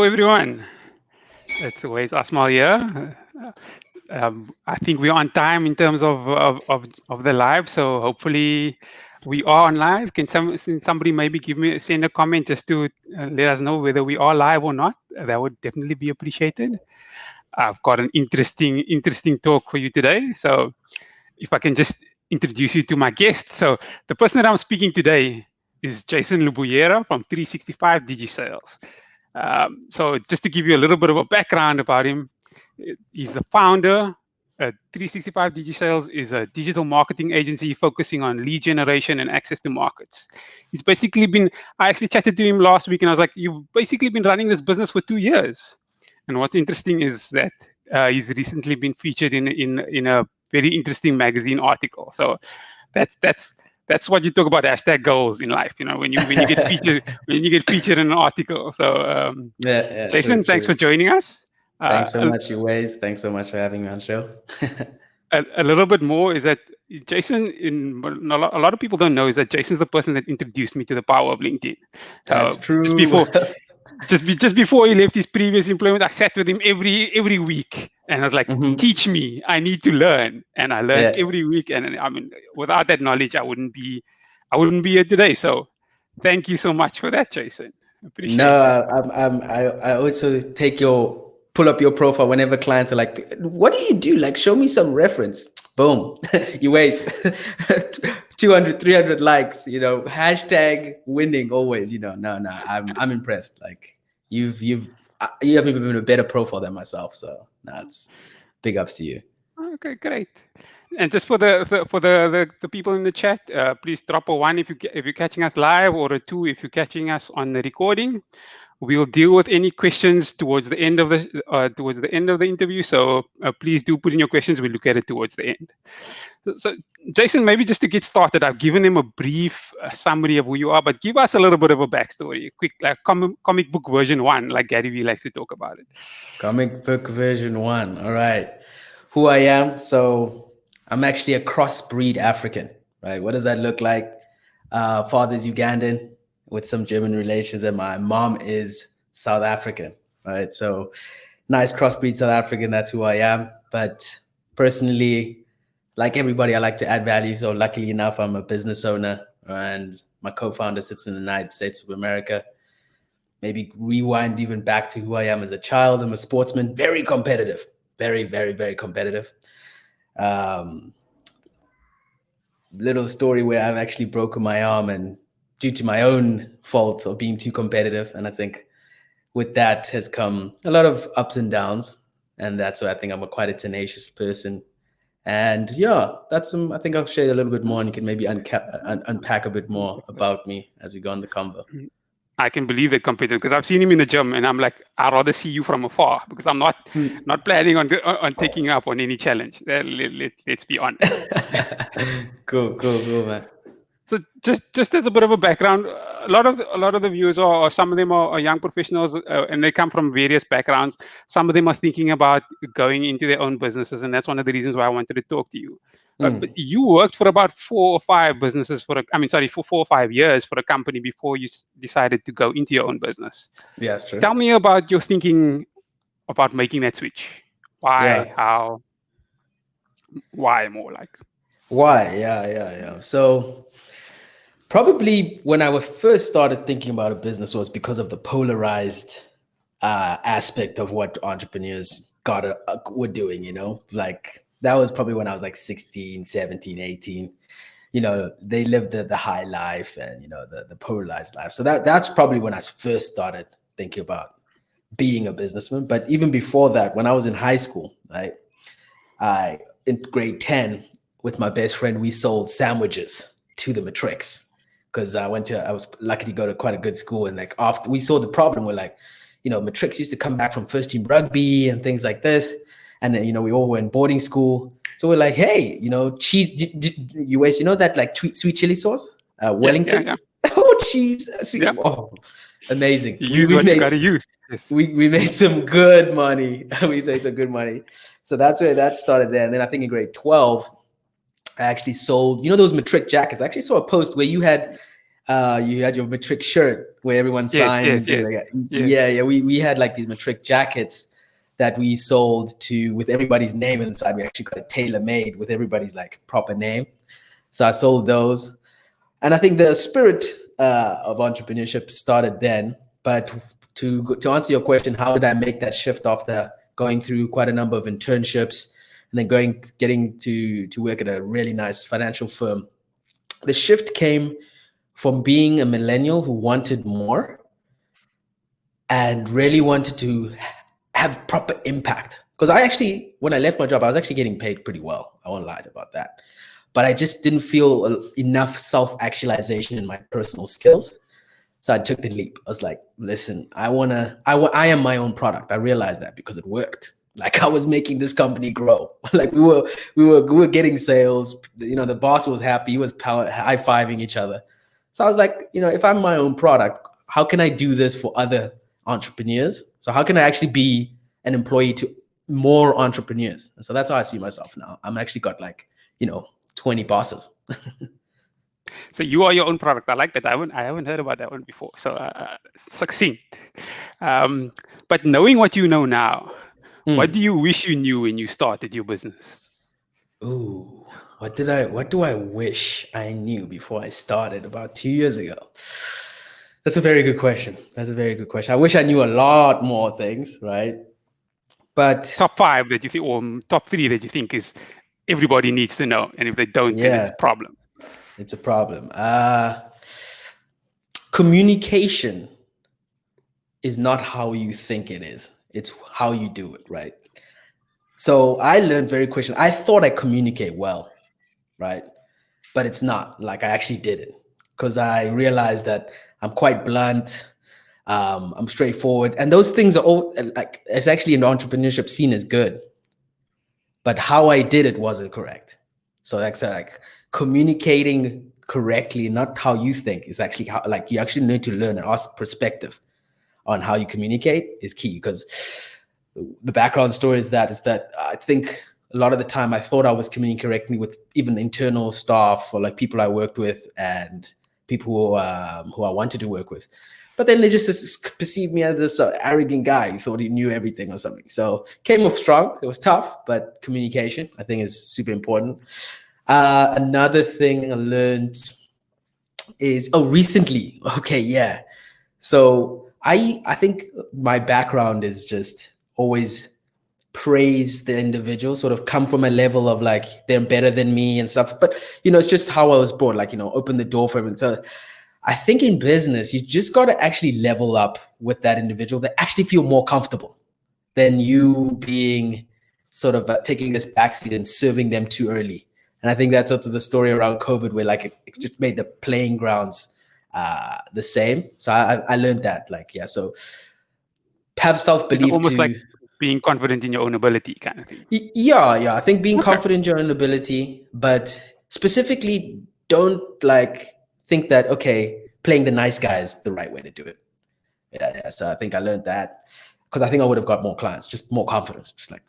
everyone. It's always Asmal here. I think we're on time in terms of the live, so hopefully we are on live. Somebody maybe send a comment just to let us know whether we are live or not? That would definitely be appreciated. I've got an interesting talk for you today. So if I can just introduce you to my guest. So the person that I'm speaking today is Jason Lubuyera from 365 DigiSales. So just to give you a little bit of a background about him, he's the founder. 365 DigiSales is a digital marketing agency focusing on lead generation and access to markets. I actually chatted to him last week and I was like, you've basically been running this business for 2 years. And what's interesting is that he's recently been featured in a very interesting magazine article. So that's what you talk about #goals in life. When you get featured in an article. So Jason, thanks for joining us. Thanks so much, Uwais. Thanks so much for having me on the show. A little bit more is that Jason, a lot of people don't know, is that Jason's the person that introduced me to the power of LinkedIn. That's true. Just before he left his previous employment, I sat with him every week, and I was like, "Teach me. I need to learn." And I learned every week. And I mean, without that knowledge, I wouldn't be here today. So, thank you so much for that, Jason. Appreciate it. I also pull up your profile whenever clients are like, "What do you do? Like, show me some reference." Boom, you waste 200, 300 likes. Hashtag winning always. No, I'm impressed. Like you have even a better profile than myself. So it's big ups to you. Okay, great. And just for the people in the chat, please drop a 1 if you're catching us live, or a 2 if you're catching us on the recording. We'll deal with any questions towards the end of the interview. So please do put in your questions. We'll look at it towards the end. So Jason, maybe just to get started, I've given him a brief summary of who you are, but give us a little bit of a backstory, a quick comic book version 1, like Gary Vee likes to talk about it. Comic book version 1. All right. Who I am. So I'm actually a crossbreed African, right? What does that look like? Father's Ugandan with some German relations, and my mom is South African, right? So nice crossbreed South African, that's who I am. But personally, like everybody, I like to add value. So luckily enough, I'm a business owner, and my co-founder sits in the United States of America. Maybe rewind even back to who I am as a child. I'm a sportsman, very competitive, very, very, very competitive. Little story where I've actually broken my arm, and due to my own fault of being too competitive. And I think with that has come a lot of ups and downs. And that's why I think I'm quite a tenacious person. And I think I'll share a little bit more, and you can maybe unpack a bit more about me as we go on the convo. I can believe that competitive, because I've seen him in the gym and I'm like, I'd rather see you from afar, because I'm not planning on taking up on any challenge. Let's be honest. Cool, man. So just as a bit of a background, a lot of the viewers or some of them are young professionals, and they come from various backgrounds. Some of them are thinking about going into their own businesses, and that's one of the reasons why I wanted to talk to you. But you worked for about 4 or 5 businesses for 4 or 5 years for a company before you decided to go into your own business. Yeah, that's true. Tell me about your thinking about making that switch. Why? How? Why more like? Why? Yeah. So probably when I first started thinking about a business was because of the polarized aspect of what entrepreneurs were doing, like that was probably when I was like 16, 17, 18. They lived the high life and, the polarized life. So that's probably when I first started thinking about being a businessman. But even before that, when I was in high school, right, in grade 10 with my best friend, we sold sandwiches to the matrics, because I was lucky to go to quite a good school. And like after we saw the problem, we're like, matrics used to come back from first team rugby and things like this. And then, we all were in boarding school. So we're like, hey, cheese, US, that like sweet chili sauce, Wellington. Yeah. Oh, cheese. Sweet. Yeah. Oh, amazing. You gotta use. Yes. We made some good money. We made some good money. So that's where that started there. And then I think in grade 12, I actually sold, those matric jackets. I actually saw a post where you had You had your matric shirt where everyone Yes, signed. yes, yes, yes. Yeah. We had like these matric jackets that we sold with everybody's name inside. We actually got it tailor made with everybody's like proper name. So I sold those, and I think the spirit of entrepreneurship started then. But to answer your question, how did I make that shift after going through quite a number of internships and then getting to work at a really nice financial firm? The shift came from being a millennial who wanted more and really wanted to have proper impact. Because when I left my job, I was actually getting paid pretty well. I won't lie about that. But I just didn't feel enough self-actualization in my personal skills. So I took the leap. I was like, listen, I am my own product. I realized that because it worked. Like I was making this company grow. Like we were getting sales. The boss was happy. He was high-fiving each other. So I was like, if I'm my own product, how can I do this for other entrepreneurs? So how can I actually be an employee to more entrepreneurs? And so that's how I see myself now. I'm actually got 20 bosses. So you are your own product. I like that. I haven't heard about that one before. So succinct. But knowing what you know now, what do you wish you knew when you started your business? Ooh, what do I wish I knew before I started about 2 years ago? That's a very good question. I wish I knew a lot more things, right? But top 5 that you think, or top 3 that you think is everybody needs to know, and if they don't, then it's a problem. It's a problem. Communication is not how you think it is. It's how you do it, right? So I learned very quickly. I thought I communicate well, right? But it's not. Like I actually did it because I realized that I'm quite blunt. I'm straightforward, and those things are all like it's actually in entrepreneurship seen as good. But how I did it wasn't correct. So that's like communicating correctly, not how you think, is actually how you actually need to learn and ask perspective on how you communicate is key. Because the background story is that I think a lot of the time I thought I was communicating correctly with even internal staff or like people I worked with and people who I wanted to work with. But then they just perceived me as this arrogant guy who thought he knew everything or something. So came off strong. It was tough, but communication I think is super important. Another thing I learned is recently. Okay, yeah. So I think my background is just always praise the individual, sort of come from a level of like they're better than me and stuff. But it's just how I was brought. Like open the door for everyone. So I think in business, you just got to actually level up with that individual that actually feel more comfortable than you being sort of taking this backseat and serving them too early. And I think that's also the story around COVID where like it just made the playing grounds the same. So I learned that so have self-belief. It's almost like being confident in your own ability kind of thing. Yeah. I think being confident in your own ability, but specifically don't think that, okay, playing the nice guy is the right way to do it. Yeah. So I think I learned that because I think I would have got more clients, just more confidence, just I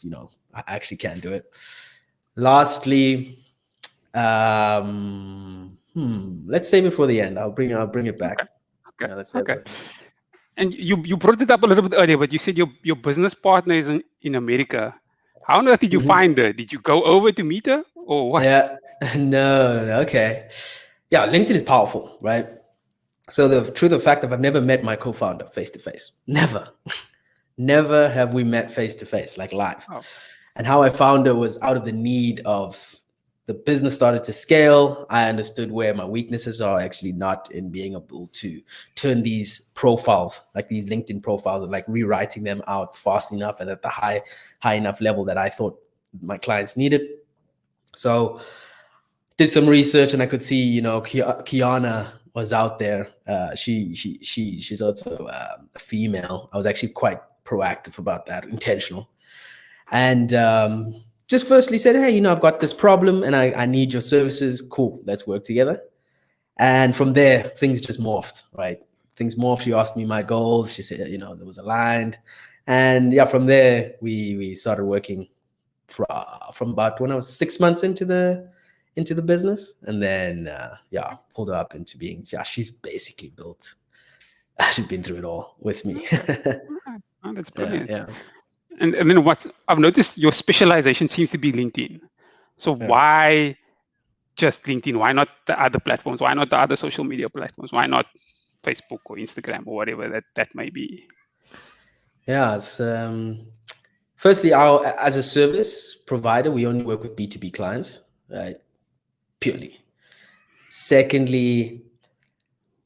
actually can do it. Lastly, let's save it for the end. I'll bring it back. Okay. Yeah, let's save it. And you brought it up a little bit earlier, but you said your business partner is in America. How on earth did you find her? Did you go over to meet her or what? Yeah, no. Okay. Yeah, LinkedIn is powerful, right? So the truth of the fact that I've never met my co-founder face-to-face. Never have we met face-to-face, like live. Oh. And how I found her was out of the need of the business started to scale. I understood where my weaknesses are actually not in being able to turn these profiles, like these LinkedIn profiles, and like rewriting them out fast enough and at the high enough level that I thought my clients needed. So did some research and I could see, Kiana was out there. She's also a female. I was actually quite proactive about that, intentional. And just firstly said, hey, I've got this problem and I need your services. Cool, let's work together. And from there, things just morphed, right? Things morphed. She asked me my goals. She said, there was aligned. And yeah, from there, we started working from about when I was 6 months into into the business, and then pulled her up into being. Yeah, she's basically built. She's been through it all with me. Oh, that's brilliant. Yeah. And then what I've noticed, your specialization seems to be LinkedIn. So why just LinkedIn? Why not the other platforms? Why not the other social media platforms? Why not Facebook or Instagram or whatever that may be? Yeah, it's firstly, as a service provider, we only work with B2B clients, right? Purely. Secondly,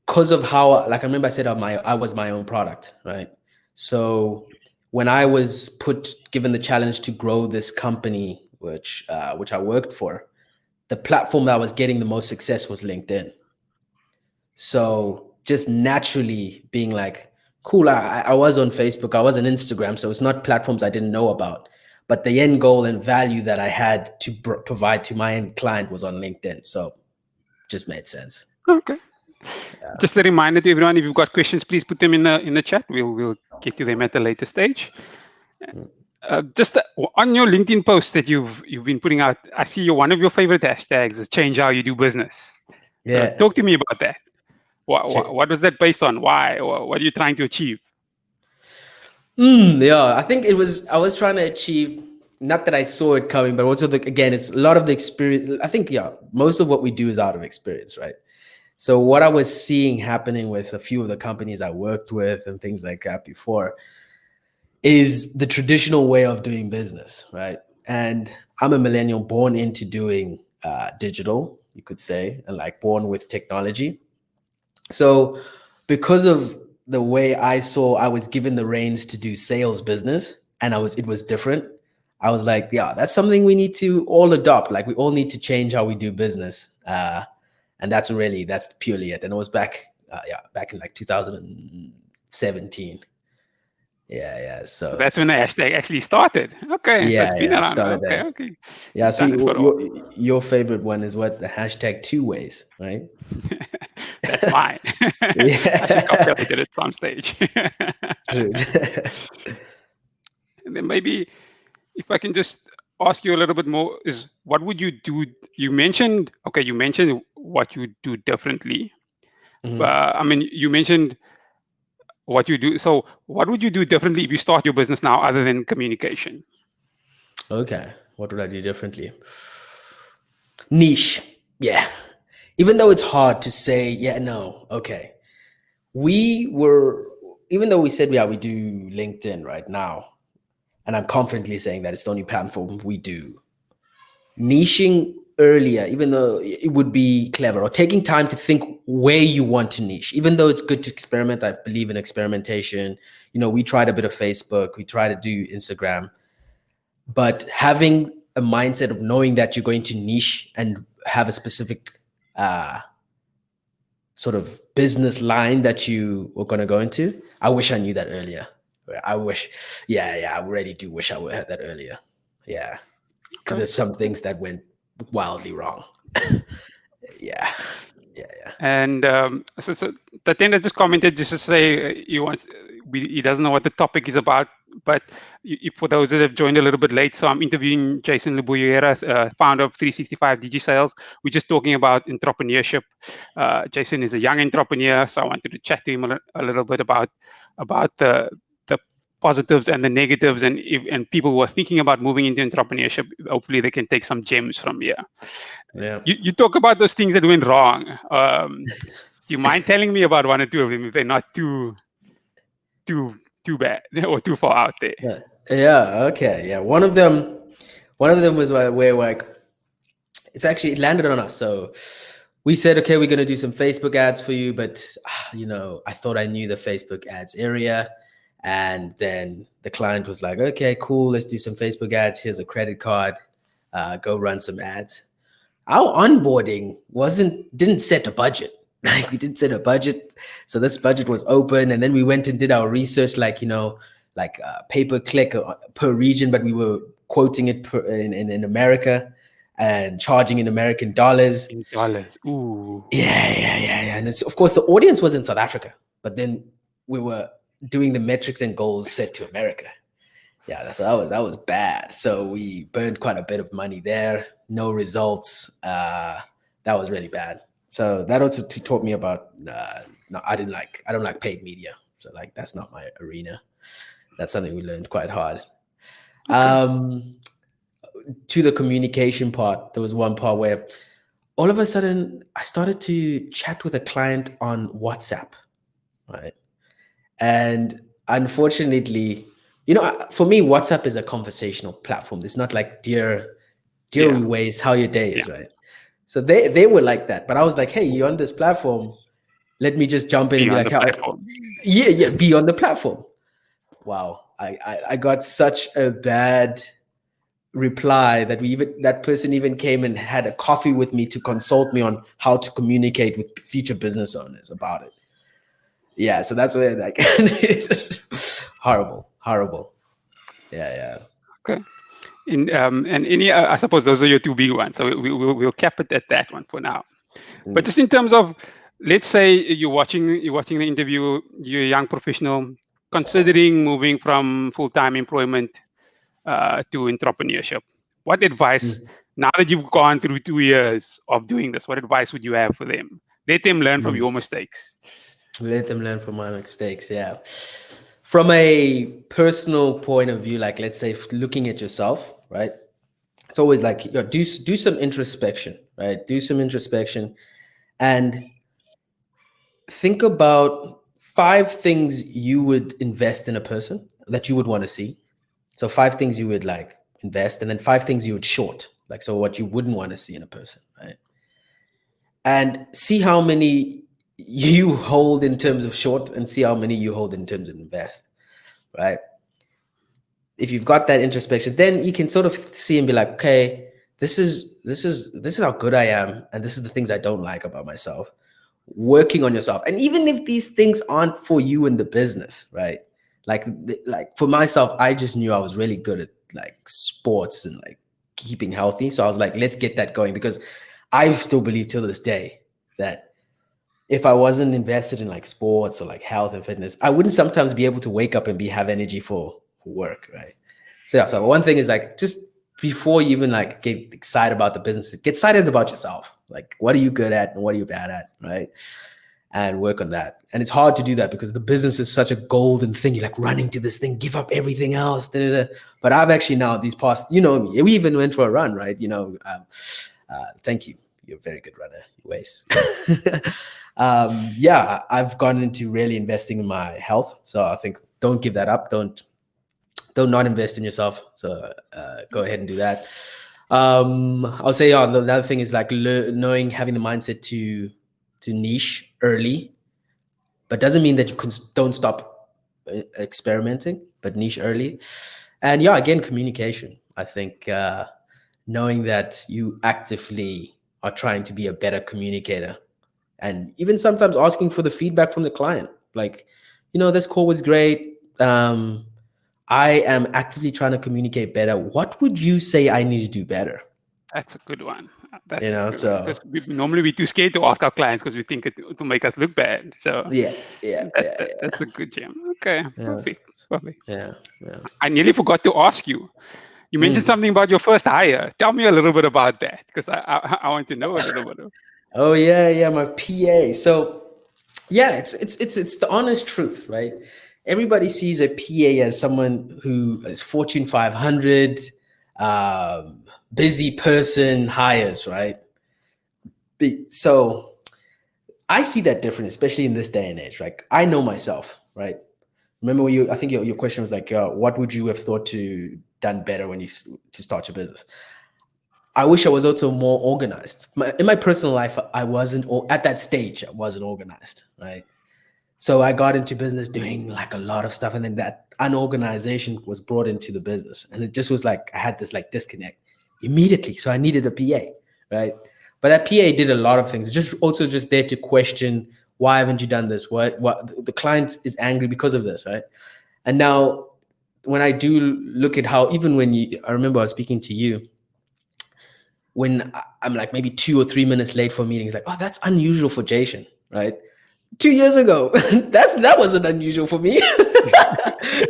because of how, like I remember I said, I was my own product, right? So when I was given the challenge to grow this company, which I worked for, the platform that was getting the most success was LinkedIn. So just naturally being like, cool, I was on Facebook, I was on Instagram, so it's not platforms I didn't know about, but the end goal and value that I had to provide to my end client was on LinkedIn. So just made sense. Okay. Yeah. Just a reminder to everyone, if you've got questions, please put them in the chat. We'll get to them at a later stage. Just on your LinkedIn post that you've been putting out, I see one of your favorite hashtags is change how you do business. Yeah. So talk to me about that. What was that based on? Why? What are you trying to achieve? Yeah, I think I was trying to achieve, not that I saw it coming, but also again, it's a lot of the experience. I think, most of what we do is out of experience, right? So what I was seeing happening with a few of the companies I worked with and things like that before is the traditional way of doing business, right? And I'm a millennial born into doing digital, you could say, and like born with technology. So because of the way I was given the reins to do sales business, and it was different. I was like, yeah, that's something we need to all adopt. Like we all need to change how we do business. And that's purely it. And it was back in like 2017. Yeah. So that's when the hashtag actually started. Okay. Yeah, so it's been around. Okay. Yeah. So your favorite one is what? The hashtag 2 ways, right? That's mine. I should copyright it at some stage. And then maybe if I can just ask you a little bit more, is what would you do? You mentioned what you do differently. I mean, you mentioned what you do. So what would you do differently if you start your business now other than communication? Okay. What would I do differently? Niche. Yeah. Even though it's hard to say, okay. Even though we said, we do LinkedIn right now, and I'm confidently saying that it's the only platform we do. Niching earlier, even though it would be clever, or taking time to think where you want to niche, even though it's good to experiment. I believe in experimentation. We tried a bit of Facebook, we try to do Instagram, but having a mindset of knowing that you're going to niche and have a specific sort of business line that you were going to go into. I wish I knew that earlier. I really do wish I would have that earlier. Yeah. Because there's some things that went wildly wrong. Yeah. And so Tatenda just commented just to say he doesn't know what the topic is about, but for those that have joined a little bit late, so I'm interviewing Jason Lebuyera, founder of 365 DigiSales. We're just talking about entrepreneurship. Jason is a young entrepreneur, so I wanted to chat to him a little bit about the positives and the negatives, and people who are thinking about moving into entrepreneurship, hopefully they can take some gems from here. Yeah. You talk about those things that went wrong. Do you mind telling me about one or two of them if they're not too bad or too far out there? Yeah. Okay. Yeah. One of them was where like it landed on us. So we said, okay, we're going to do some Facebook ads for you, but I thought I knew the Facebook ads area. And then the client was like, okay, cool, let's do some Facebook ads. Here's a credit card. Go run some ads. Our onboarding didn't set a budget. Like we didn't set a budget. So this budget was open. And then we went and did our research, like pay-per-click per region, but we were quoting it in America and charging in American dollars. In dollars. Ooh. Yeah. And of course, the audience was in South Africa, but then we were doing the metrics and goals set to America. Yeah, that was bad. So we burned quite a bit of money there. no results. That was really bad. So that also taught me about no, I don't like paid media. So like that's not my arena. That's something we learned quite hard. Okay. To the communication part, there was one part where all of a sudden I started to chat with a client on WhatsApp, right? And unfortunately, for me, WhatsApp is a conversational platform. It's not like dear Yeah. Ways, how your day is, Yeah. right? So they were like that, but I was like, hey, you're on this platform. Let me just jump in and Be be on like, the how? platform. Yeah, be on the platform. Wow, I got such a bad reply that that person even came and had a coffee with me to consult me on how to communicate with future business owners about it. Yeah, so that's where like horrible. Yeah. Okay. And any, I suppose those are your two big ones. So we'll cap it at that one for now. But just in terms of, let's say you're watching the interview, you're a young professional considering moving from full-time employment to entrepreneurship. What advice, now that you've gone through 2 years of doing this, what advice would you have for them? Let them learn from your mistakes. Let them learn from my mistakes. Yeah. From a personal point of view, like let's say looking at yourself, right? It's always like, do some introspection, right? Do some introspection and think about 5 things you would invest in a person that you would want to see. So 5 things you would like invest, and then 5 things you would short, like so what you wouldn't want to see in a person, right? And see how many you hold in terms of short, and see how many you hold in terms of invest, right? If you've got that introspection, then you can sort of see and be like, okay, this is how good I am, and this is the things I don't like about myself. Working on yourself, and even if these things aren't for you in the business, right? Like for myself, I just knew I was really good at like sports and like keeping healthy. So I was like, let's get that going, because I still believe till this day that if I wasn't invested in like sports or like health and fitness, I wouldn't sometimes be able to wake up and have energy for work, right? So yeah, so one thing is like, just before you even like get excited about the business, get excited about yourself. Like, what are you good at and what are you bad at, right? And work on that. And it's hard to do that because the business is such a golden thing. You're like running to this thing, give up everything else. Da, da, da. But I've actually now these past, me, we even went for a run, right? Thank you. You're a very good runner, Ways. Yeah, I've gone into really investing in my health. So I think don't give that up. Don't not invest in yourself. So go ahead and do that. I'll say, the other thing is like having the mindset to niche early, but doesn't mean that you don't stop experimenting, but niche early. And yeah, again, communication. I think knowing that you actively are trying to be a better communicator, and even sometimes asking for the feedback from the client. Like, this call was great. I am actively trying to communicate better. What would you say I need to do better? That's a good one. So because normally we're too scared to ask our clients because we think it will make us look bad. So that's a good gem. Okay, perfect. Yeah. I nearly forgot to ask you. You mentioned something about your first hire. Tell me a little bit about that, because I want to know a little bit. Oh yeah, my PA. So yeah, it's the honest truth, right? Everybody sees a PA as someone who is Fortune 500, busy person, hires, right? So I see that different, especially in this day and age. Like, I know myself, right? Remember I think your question was like, what would you have thought to done better when you to start your business? I wish I was also more organized. In my personal life, I wasn't, at that stage, I wasn't organized, right? So I got into business doing like a lot of stuff, and then that unorganization was brought into the business, and it just was like I had this like disconnect immediately. So I needed a PA, right? But that PA did a lot of things. Just there to question, why haven't you done this? What the client is angry because of this, right? And now when I do look at how, even when I remember I was speaking to you, when I'm like maybe 2 or 3 minutes late for a meeting, it's like, oh, that's unusual for Jason, right? 2 years ago, that wasn't unusual for me.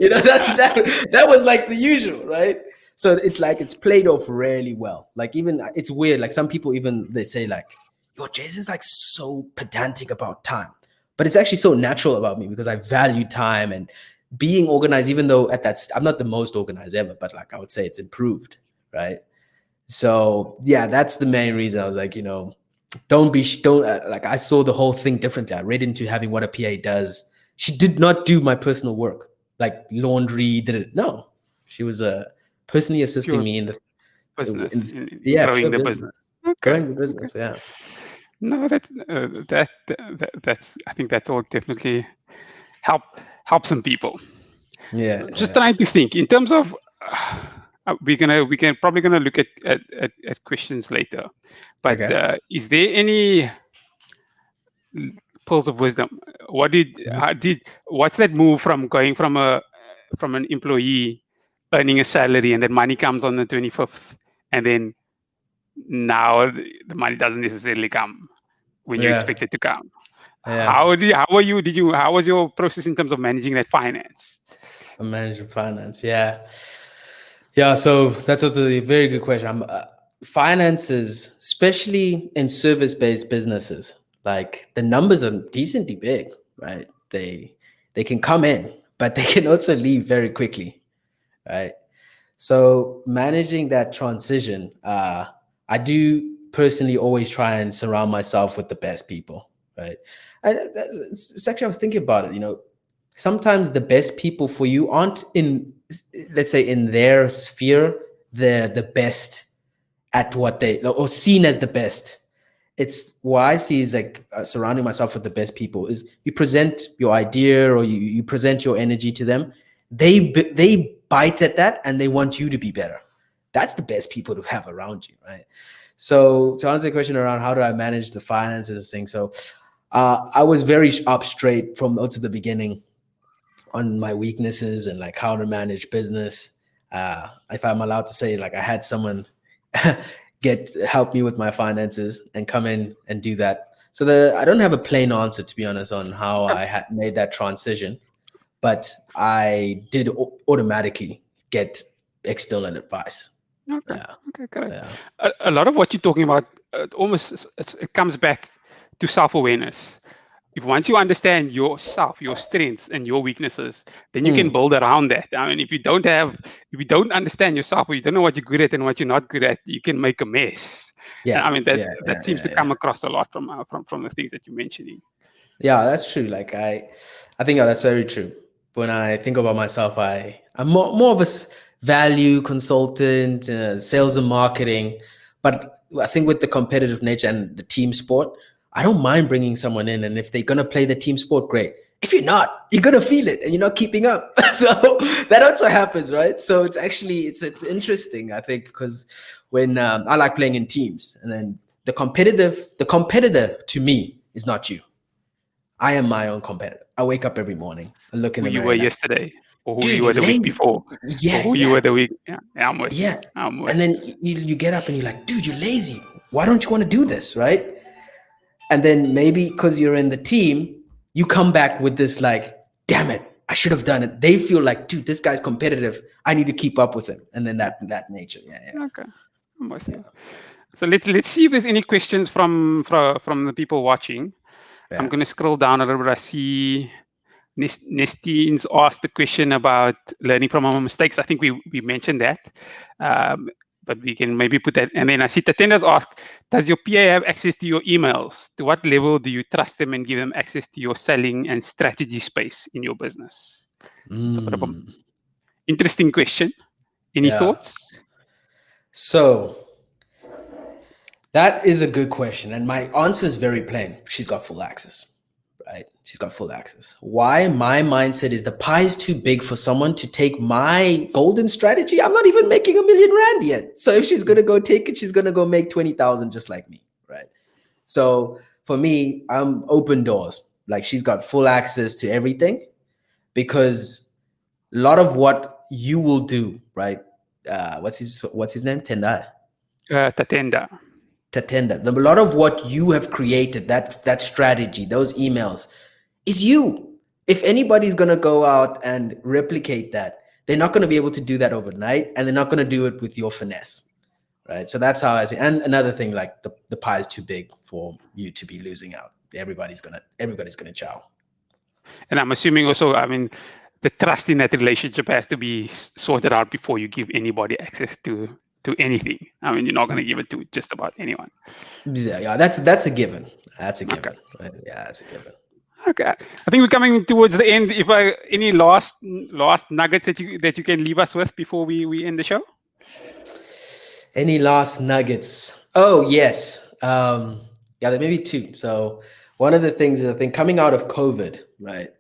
That was like the usual, right? So it's like it's played off really well. Like even it's weird. Like some people even they say like, "Yo, Jason's like so pedantic about time," but it's actually so natural about me because I value time and being organized. Even though I'm not the most organized ever, but like I would say it's improved, right? So yeah, that's the main reason I was like, don't like I saw the whole thing differently. I read into having what a PA does. She did not do my personal work, like laundry. Did it? No, she was personally assisting Pure me in the business, pure growing the business. Okay. growing the business. Yeah, No, that's I think that's all definitely help some people. yeah. Just trying to think in terms of probably gonna look at questions later, but Okay. is there any pearls of wisdom? What's that move from going from an employee earning a salary and then money comes on the 25th, and then now the money doesn't necessarily come when you Yeah. expect it to come? Yeah. How was your process in terms of managing that finance? Manager finance. Yeah. Yeah. So that's also a very good question. Finances, especially in service-based businesses, like the numbers are decently big, right? They can come in, but they can also leave very quickly, right? So managing that transition, I do personally always try and surround myself with the best people, right? And it's actually, I was thinking about it, sometimes the best people for you aren't in, let's say, in their sphere, they're the best at what they, or seen as the best. It's what I see is like surrounding myself with the best people is you present your idea or you present your energy to them. They bite at that and they want you to be better. That's the best people to have around you, right? So to answer the question around how do I manage the finances thing, so I was very up straight from also the beginning on my weaknesses and like how to manage business. If I'm allowed to say, like I had someone help me with my finances and come in and do that. So I don't have a plain answer, to be honest, on how I had made that transition, but I did automatically get external advice. Okay. Yeah. Okay, correct. Yeah. A lot of what you're talking about it comes back to self-awareness. If once you understand yourself, your strengths and your weaknesses, then you can build around that. I mean, if you don't understand yourself, or you don't know what you're good at and what you're not good at, you can make a mess. Yeah. And I mean that seems to come across a lot from the things that you're mentioning. Yeah, that's true. Like I think that's very true. When I think about myself, I'm more of a value consultant, sales and marketing. But I think with the competitive nature and the team sport, I don't mind bringing someone in. And if they're going to play the team sport, great. If you're not, you're going to feel it and you're not keeping up. So that also happens, right? So it's actually, it's interesting, I think, because when I like playing in teams, and then the competitor to me is not you. I am my own competitor. I wake up every morning and look in the mirror. Who you were yesterday, or who you were the week before, or who you were the week. Yeah, I'm with you. And then you get up and you're like, dude, you're lazy. Why don't you want to do this, right? And then maybe because you're in the team, you come back with this like, damn it, I should have done it. They feel like, dude, this guy's competitive. I need to keep up with him. And then that nature. Yeah. Okay, I'm with you. So let's see if there's any questions from the people watching. Yeah. I'm going to scroll down a little bit. I see Nestine's asked the question about learning from our mistakes. I think we mentioned that, but we can maybe put that. And then I see Tatenda's asked, does your PA have access to your emails? To what level do you trust them and give them access to your selling and strategy space in your business? It's a bit of an interesting question. Any thoughts? So that is a good question. And my answer is very plain. She's got full access, right? She's got full access. Why? My mindset is the pie is too big for someone to take my golden strategy. I'm not even making R1 million yet. So if she's going to go take it, she's going to go make 20,000 just like me, right? So for me, I'm open doors. Like she's got full access to everything because a lot of what you will do, right? What's his name? Tendai. Tatenda. A lot of what you have created, that strategy, those emails, is you. If anybody's gonna go out and replicate that, they're not going to be able to do that overnight, and they're not going to do it with your finesse, right? So that's how I see. And another thing, like the pie is too big for you to be losing out. Everybody's gonna chow. And I'm assuming also, I mean, the trust in that relationship has to be sorted out before you give anybody access to anything. I mean, you're not going to give it to just about anyone. Yeah, that's a given. That's a given. Okay. Right? Yeah, that's a given. Okay, I think we're coming towards the end. If any last nuggets that you can leave us with before we end the show? Any last nuggets? Oh yes, yeah, there may be two. So one of the things is, I think, coming out of COVID, right?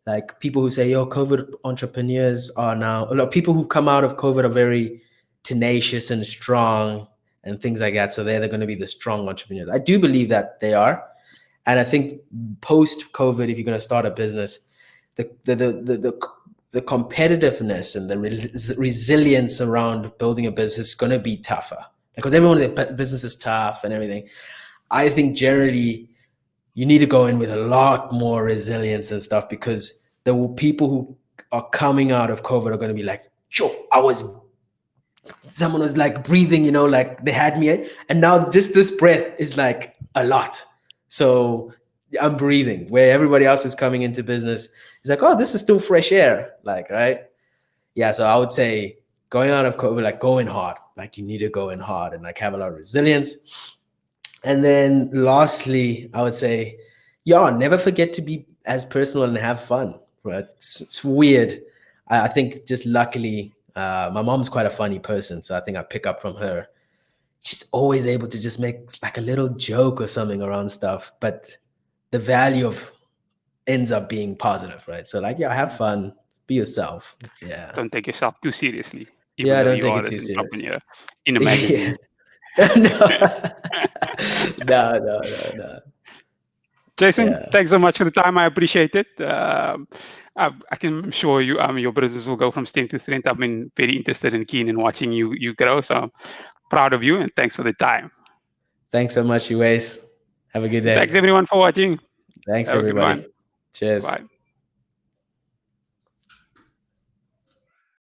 Like people who say, "Yo, COVID entrepreneurs are now." People who've come out of COVID are very tenacious and strong and things like that. So they're going to be the strong entrepreneurs. I do believe that they are. And I think post-COVID, if you're going to start a business, the competitiveness and the resilience around building a business is going to be tougher, because everyone in the business is tough and everything. I think generally you need to go in with a lot more resilience and stuff, because the people who are coming out of COVID are going to be like, "Yo, someone was like breathing, you know, like they had me, and now just this breath is like a lot. So I'm breathing, where everybody else who's coming into business is like, oh, this is still fresh air, like, right? Yeah, so I would say going out of COVID, like going hard, like you need to go in hard and like have a lot of resilience. And then lastly, I would say, yeah, never forget to be as personal and have fun, right? It's weird. I think just luckily, my mom's quite a funny person, so I think I pick up from her. She's always able to just make like a little joke or something around stuff, but the value of ends up being positive, right? So like, yeah, have fun, be yourself. Yeah. Don't take yourself too seriously. Yeah, don't take it too seriously. In a magazine. No. Jason, thanks so much for the time. I appreciate it. I'm sure your business will go from strength to strength. I've been very interested and keen in watching you grow. So proud of you, and thanks for the time. Thanks so much, Uwais. Have a good day. Thanks everyone for watching. Thanks everybody. Cheers. Bye.